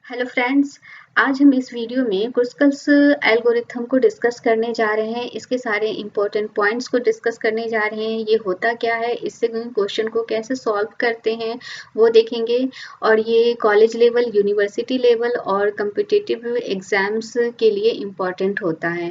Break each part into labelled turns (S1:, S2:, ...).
S1: Hello friends, आज हम इस वीडियो में क्रुस्कल्स एल्गोरिथम को डिस्कस करने जा रहे हैं। इसके सारे इंपॉर्टेंट पॉइंट्स को डिस्कस करने जा रहे हैं। ये होता क्या है, इससे क्वेश्चन को कैसे सॉल्व करते हैं वो देखेंगे। और ये कॉलेज लेवल, यूनिवर्सिटी लेवल और कम्पिटिटिव एग्जाम्स के लिए इम्पॉर्टेंट होता है।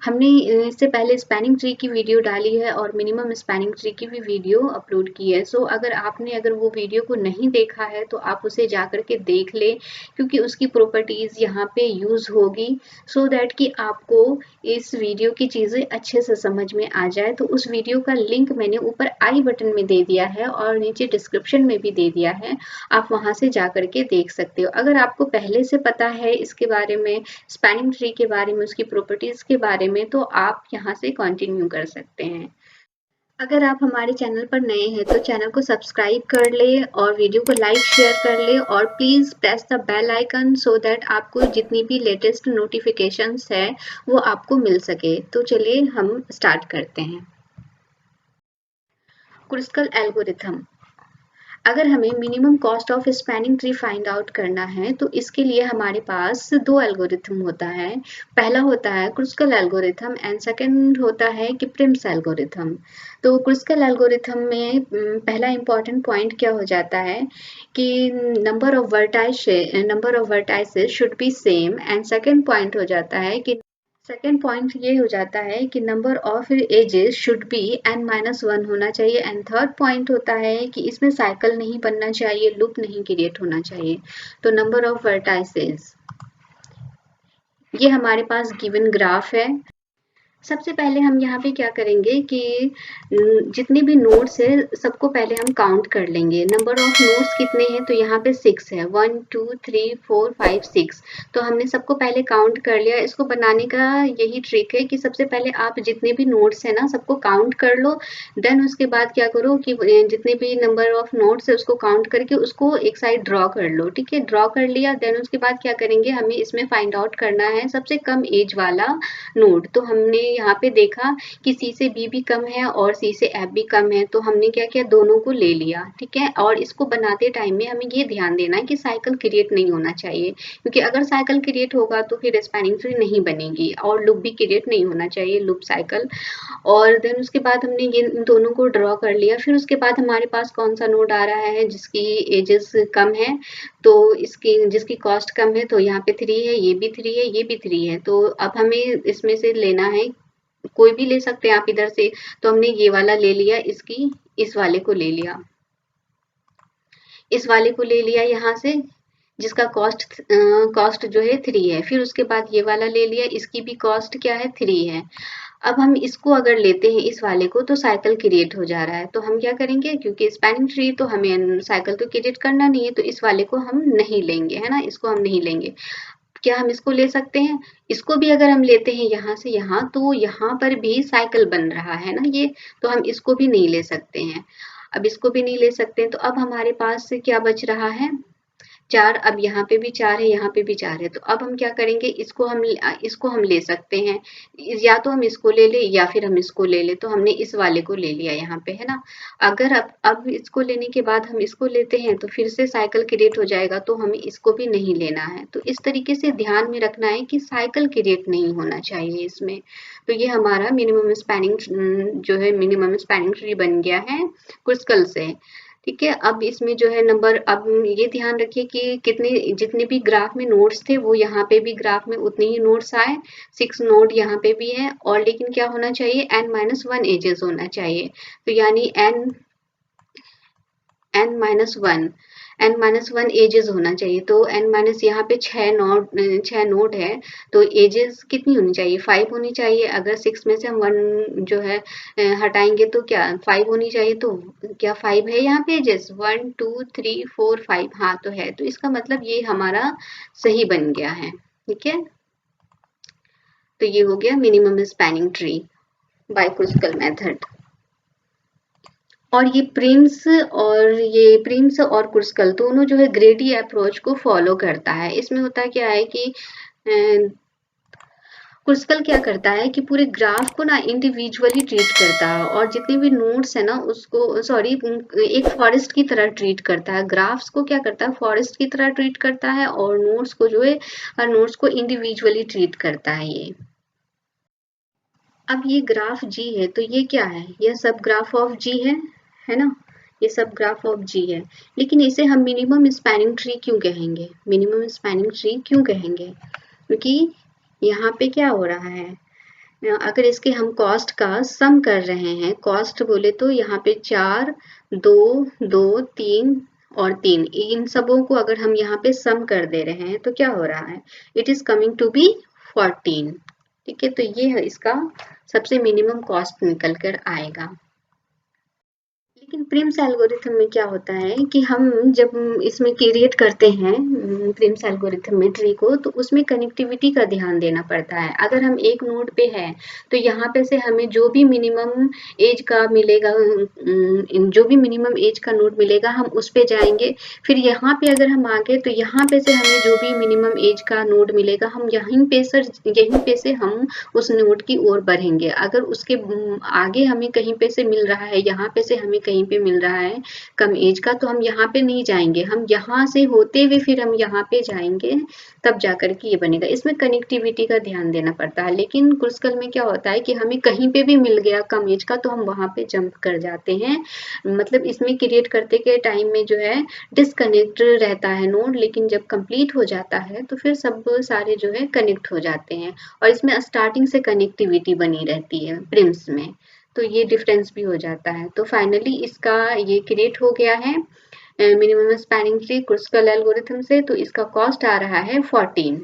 S1: हमने इससे पहले स्पैनिंग ट्री की वीडियो डाली है और मिनिमम स्पैनिंग ट्री की भी वीडियो अपलोड की है। सो अगर वो वीडियो को नहीं देखा है तो आप उसे जा करके देख ले, क्योंकि उसकी प्रॉपर्टीज यहाँ पे यूज होगी सो दैट कि आपको इस वीडियो की चीजें अच्छे से समझ में आ जाए। तो उस वीडियो का लिंक मैंने ऊपर आई बटन में दे दिया है और नीचे डिस्क्रिप्शन में भी दे दिया है, आप वहां से जा करके देख सकते हो। अगर आपको पहले से पता है इसके बारे में, स्पैनिंग ट्री के बारे में, उसकी प्रॉपर्टीज के बारे में, तो आप यहाँ से कंटिन्यू कर सकते हैं। अगर आप हमारे चैनल पर नए हैं तो चैनल को सब्सक्राइब कर ले और वीडियो को लाइक शेयर कर ले और please press the bell icon so that आपको जितनी भी लेटेस्ट नोटिफिकेशंस है वो आपको मिल सके। तो चलिए हम स्टार्ट करते हैं। Kruskal algorithm. अगर हमें minimum cost of spanning tree find out करना है तो इसके लिए हमारे पास दो एल्गोरिथम होता है। पहला होता है क्रुस्कल एल्गोरिथम एंड सेकंड होता है किप्रिम्स एल्गोरिथम। तो क्रुस्कल एल्गोरिथम में पहला इंपॉर्टेंट पॉइंट क्या हो जाता है कि number of vertices should be same and second point हो जाता है कि सेकेंड पॉइंट ये हो जाता है कि number of edges should be n-1 होना चाहिए एंड थर्ड पॉइंट होता है कि इसमें साइकिल नहीं बनना चाहिए, लूप नहीं क्रिएट होना चाहिए। तो नंबर ऑफ वर्टाइसेस, ये हमारे पास गिवन ग्राफ है। सबसे पहले हम यहाँ पे क्या करेंगे कि जितने भी नोड्स है सबको पहले हम काउंट कर लेंगे। नंबर ऑफ नोड्स कितने हैं, तो यहाँ पे 6 है, 1 2 3 4 5 6। तो हमने सबको पहले काउंट कर लिया। इसको बनाने का यही ट्रिक है कि सबसे पहले आप जितने भी नोड्स है ना सबको काउंट कर लो। देन उसके बाद क्या करो कि जितने भी नंबर ऑफ नोड्स है उसको काउंट करके उसको एक साइड ड्रॉ कर लो। ठीक है, ड्रॉ कर लिया। देन उसके बाद क्या करेंगे, हमें इसमें फाइंड आउट करना है सबसे कम एज वाला नोड। तो हमने यहाँ पे देखा कि सी से बी भी कम है और सी से एफ भी कम है, तो हमने क्या किया, दोनों को ले लिया। ठीक है, और इसको बनाते टाइम में हमें ये ध्यान देना है कि साइकिल क्रिएट नहीं होना चाहिए, क्योंकि अगर साइकिल क्रिएट होगा तो फिर स्पैनिंग ट्री नहीं बनेगी और लूप भी क्रिएट नहीं होना चाहिए, लूप साइकिल। और देन उसके बाद हमने ये दोनों को ड्रॉ कर लिया। फिर उसके बाद हमारे पास कौन सा नोड आ रहा है जिसकी एजेस कम है, तो इसकी जिसकी कॉस्ट कम है, तो यहाँ पे 3 है, ये भी 3 है, ये भी 3 है। तो अब हमें इसमें से लेना है, कोई भी ले सकते हैं आप इधर से। तो हमने ये वाला ले लिया, इसकी इस वाले को ले लिया, इस वाले को ले लिया यहाँ से, जिसका कॉस्ट जो है 3 है। फिर उसके बाद ये वाला ले लिया, इसकी भी कॉस्ट क्या है, 3 है। अब हम इसको अगर लेते हैं इस वाले को तो साइकिल क्रिएट हो जा रहा है। तो हम क्या करेंगे, क्योंकि स्पैनिंग ट्री तो हमें साइकिल तो क्रिएट करना नहीं है, तो इस वाले को हम नहीं लेंगे, है ना, इसको हम नहीं लेंगे। क्या हम इसको ले सकते हैं, इसको भी अगर हम लेते हैं यहाँ से यहाँ, तो यहाँ पर भी साइकिल बन रहा है ना ये, तो हम इसको भी नहीं ले सकते हैं। अब इसको भी नहीं ले सकते हैं, तो अब हमारे पास क्या बच रहा है, 4। अब यहाँ पे भी 4 है, यहाँ पे भी 4 है। तो अब हम क्या करेंगे, इसको हम ले सकते हैं, या तो हम इसको ले ले या फिर हम इसको ले ले। तो हमने इस वाले को ले लिया यहाँ पे, है ना। अगर अब इसको लेने के बाद हम इसको लेते हैं तो फिर से साइकिल क्रिएट हो जाएगा, तो हमें इसको भी नहीं लेना है। तो इस तरीके से ध्यान में रखना है कि साइकिल क्रिएट नहीं होना चाहिए इसमें। तो ये हमारा मिनिमम स्पैनिंग ट्री बन गया है क्रुस्कल से। ठीक है, अब इसमें जो है नंबर, अब ये ध्यान रखिए कि जितने भी ग्राफ में नोड्स थे वो यहाँ पे भी ग्राफ में उतने ही नोड्स आए। 6 नोड यहाँ पे भी है, और लेकिन क्या होना चाहिए, n-1 एजेस होना चाहिए। तो यानी n-1 एजेस होना चाहिए। तो n- यहाँ पे 6 नोड है, तो एजेस कितनी होनी चाहिए, 5 होनी चाहिए। अगर 6 में से हम 1 जो है हटाएंगे तो क्या 5 होनी चाहिए। तो क्या 5 है यहाँ पे एजेस, 1 2 3 4 5, हाँ तो है। तो इसका मतलब ये हमारा सही बन गया है। ठीक है, तो ये हो गया minimum spanning tree bye Kruskal method. और ये प्रिम्स और क्रुस्कल दोनों जो है ग्रेडी अप्रोच को फॉलो करता है। इसमें होता क्या है कि क्रुस्कल क्या करता है कि पूरे ग्राफ को ना इंडिविजुअली ट्रीट करता है और जितने भी नोड्स है ना उसको सॉरी एक फॉरेस्ट की तरह ट्रीट करता है। ग्राफ्स को क्या करता है, फॉरेस्ट की तरह ट्रीट करता है और नोड्स को जो है हर नोड्स को इंडिविजुअली ट्रीट करता है ये। अब ये ग्राफ जी है तो ये क्या है, यह सब ग्राफ ऑफ जी है ना, ये सब ग्राफ ऑफ जी है। लेकिन इसे हम मिनिमम स्पैनिंग ट्री क्यों कहेंगे, मिनिमम स्पैनिंग ट्री क्यों कहेंगे, क्योंकि यहाँ पे क्या हो रहा है, अगर इसके हम कॉस्ट का सम कर रहे हैं, कॉस्ट बोले तो यहाँ पे 4 2 2 3 और 3, इन सबों को अगर हम यहाँ पे सम कर दे रहे हैं तो क्या हो रहा है, it is coming to be 14। ठीक है, तो ये है इसका सबसे मिनिमम कॉस्ट निकल कर आएगा। लेकिन प्रिम्स एल्गोरिथम में क्या होता है कि हम जब इसमें क्रिएट करते हैं प्रिम्स एल्गोरिथम में ट्री को, तो उसमें कनेक्टिविटी का ध्यान देना पड़ता है। अगर हम एक नोड पे हैं तो यहाँ पे से हमें जो भी मिनिमम एज का मिलेगा, जो भी मिनिमम एज का नोड मिलेगा हम उस पे जाएंगे। फिर यहाँ पे अगर हम आगे तो यहाँ पे से हमें जो भी मिनिमम एज का नोड मिलेगा हम यहीं पे से हम उस नोड की ओर बढ़ेंगे। अगर उसके आगे हमें कहीं पे से मिल रहा है, यहाँ पे से हमें कहीं पे मिल रहा है कम एज का, तो हम यहाँ पे नहीं जाएंगे, हम यहाँ से होते हुए फिर हम यहाँ पे जाएंगे, तब जाकर के ये बनेगा। इसमें कनेक्टिविटी का ध्यान देना पड़ता है। लेकिन क्रुस्कल में क्या होता है कि हमें कहीं पे भी मिल गया कम एज का तो हम वहां पे जंप कर जाते हैं। मतलब इसमें क्रिएट करते के टाइम में जो है डिसकनेक्ट रहता है नोड, लेकिन जब कंप्लीट हो जाता है तो फिर सब सारे जो है कनेक्ट हो जाते हैं और इसमें स्टार्टिंग से कनेक्टिविटी बनी रहती है प्रिम्स में, तो ये डिफरेंस भी हो जाता है। तो फाइनली इसका ये क्रिएट हो गया है minimum spanning tree Kruskal algorithm से, तो इसका कॉस्ट आ रहा है 14।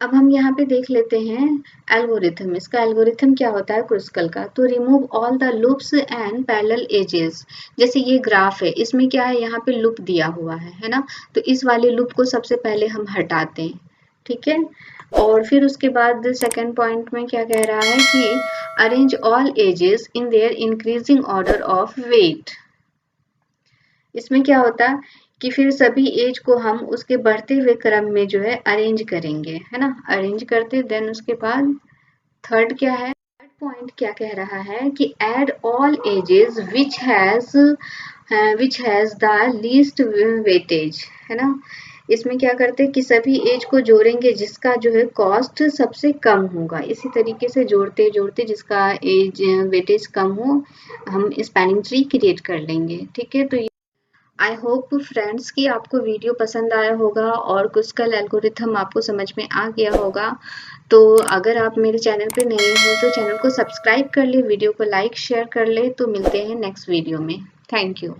S1: अब हम यहाँ पे देख लेते हैं एल्गोरिथम, इसका एल्गोरिथम क्या होता है क्रुस्कल का, तो remove all the loops and parallel edges. जैसे ये ग्राफ है, इसमें क्या है, यहाँ पे लूप दिया हुआ है ना, तो इस वाले लूप को सबसे पहले हम हटाते हैं। ठीक है, और फिर उसके बाद सेकेंड पॉइंट में क्या कह रहा है कि arrange all edges in their increasing order of weight. इसमें क्या होता है कि फिर सभी एज को हम उसके बढ़ते हुए क्रम में जो है अरेंज करेंगे, है ना, अरेंज करते, देन उसके बाद थर्ड क्या है, थर्ड पॉइंट क्या कह रहा है कि add all edges which has the least weightage, है ना। इसमें क्या करते हैं कि सभी एज को जोड़ेंगे जिसका जो है कॉस्ट सबसे कम होगा। इसी तरीके से जोड़ते जोड़ते जिसका एज वेटेज कम हो हम स्पैनिंग ट्री क्रिएट कर लेंगे। ठीक है, तो आई होप फ्रेंड्स कि आपको वीडियो पसंद आया होगा और क्रुस्कल एल्गोरिथम आपको समझ में आ गया होगा। तो अगर आप मेरे चैनल पे नए हैं तो चैनल को सब्सक्राइब कर ले, वीडियो को लाइक शेयर कर ले। तो मिलते हैं नेक्स्ट वीडियो में। Thank you.